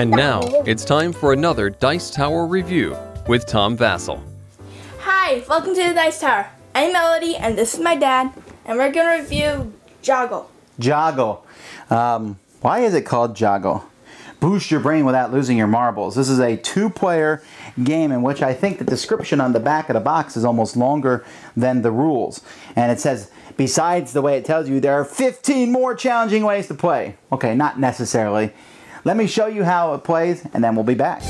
And now, it's time for another Dice Tower review with Tom Vasel. Hi, welcome to the Dice Tower. I'm Melody, and this is my dad, and we're going to review Joggle. Joggle. Why is it called Joggle? Boost your brain without losing your marbles. This is a two-player game in which I think the description on the back of the box is almost longer than the rules. And it says, besides the way it tells you, there are 15 more challenging ways to play. Okay, not necessarily. Let me show you how it plays, and then we'll be back.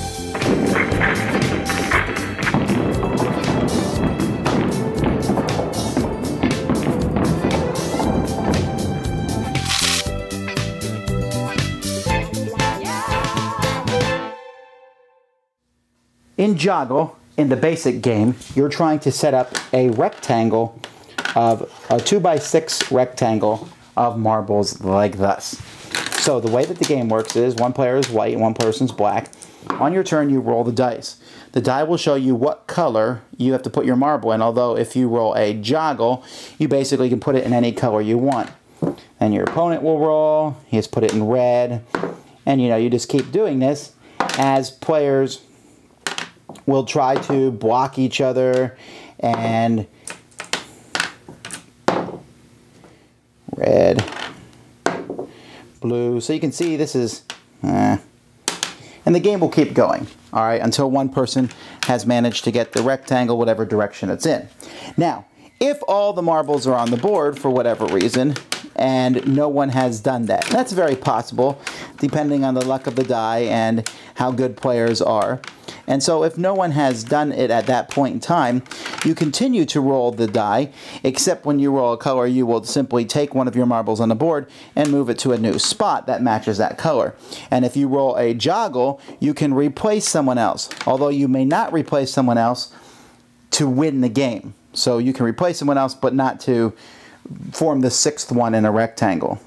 In Joggle, in the basic game, you're trying to set up a rectangle of a 2x6 rectangle of marbles like this. So the way that the game works is one player is white and one person's black. On your turn, you roll the dice. The die will show you what color you have to put your marble in, although if you roll a joggle, you basically can put it in any color you want. And your opponent will roll, he has put it in red, and you just keep doing this as players will try to block each other and red, blue. So you can see this is, and the game will keep going, all right, until one person has managed to get the rectangle whatever direction it's in. Now, if all the marbles are on the board for whatever reason, and no one has done that, that's very possible, depending on the luck of the die and how good players are. And so if no one has done it at that point in time, you continue to roll the die, except when you roll a color, you will simply take one of your marbles on the board and move it to a new spot that matches that color. And if you roll a joggle, you can replace someone else, although you may not replace someone else to win the game. So you can replace someone else, but not to form the sixth one in a rectangle.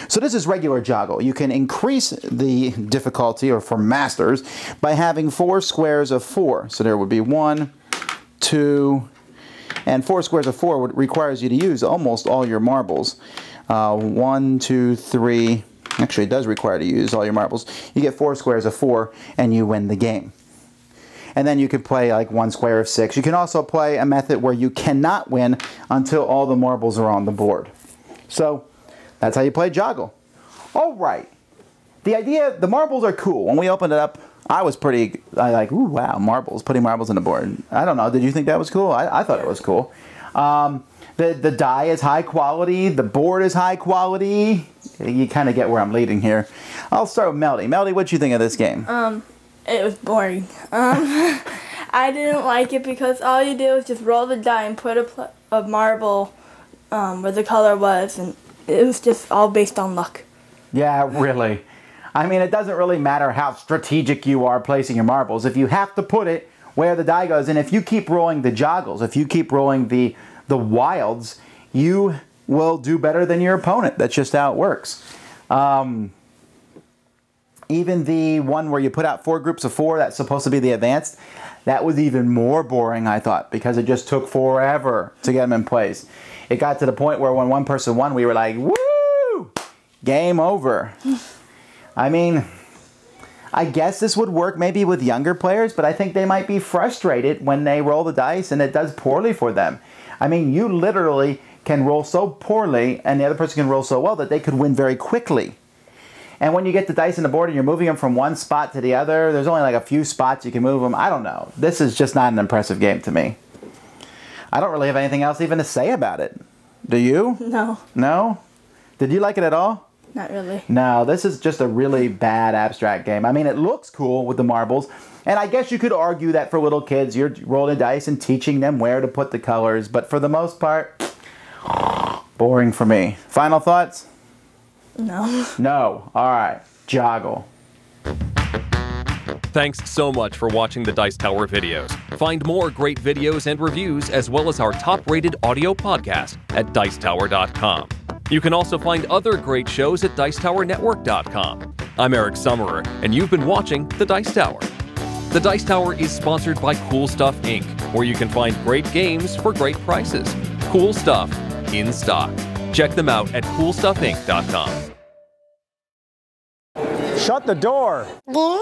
So this is regular Joggle. You can increase the difficulty, or for masters, by having 4 squares of 4. So there would be 1, 2, and 4 squares of 4 requires you to use almost all your marbles. 1, 2, 3, actually it does require to use all your marbles. You get 4 squares of 4 and you win the game. And then you can play like 1 square of 6. You can also play a method where you cannot win until all the marbles are on the board. So that's how you play Joggle. All right. The marbles are cool. When we opened it up, I was like, ooh, wow, marbles, putting marbles on the board. I don't know, did you think that was cool? I thought it was cool. The die is high quality, the board is high quality. You kind of get where I'm leading here. I'll start with Melody. Melody, what'd you think of this game? It was boring. I didn't like it because all you do is just roll the die and put a marble where the color was, and it was just all based on luck. Yeah, really. I mean, it doesn't really matter how strategic you are placing your marbles. If you have to put it where the die goes, and if you keep rolling the joggles, if you keep rolling the wilds, you will do better than your opponent. That's just how it works. Even the one where you put out 4 groups of 4, that's supposed to be the advanced, that was even more boring, I thought, because it just took forever to get them in place. It got to the point where when one person won, we were like, woo! Game over. I mean, I guess this would work maybe with younger players, but I think they might be frustrated when they roll the dice and it does poorly for them. I mean, you literally can roll so poorly and the other person can roll so well that they could win very quickly. And when you get the dice on the board and you're moving them from one spot to the other, there's only like a few spots you can move them. I don't know. This is just not an impressive game to me. I don't really have anything else even to say about it. Do you? No. No? Did you like it at all? Not really. No, this is just a really bad abstract game. I mean, it looks cool with the marbles. And I guess you could argue that for little kids, you're rolling dice and teaching them where to put the colors. But for the most part, boring for me. Final thoughts? No. No. All right. Joggle. Thanks so much for watching the Dice Tower videos. Find more great videos and reviews, as well as our top-rated audio podcast at Dicetower.com. You can also find other great shows at Dicetowernetwork.com. I'm Eric Summerer, and you've been watching The Dice Tower. The Dice Tower is sponsored by Cool Stuff Inc., where you can find great games for great prices. Cool stuff in stock. Check them out at CoolStuffInc.com. Shut the door. There.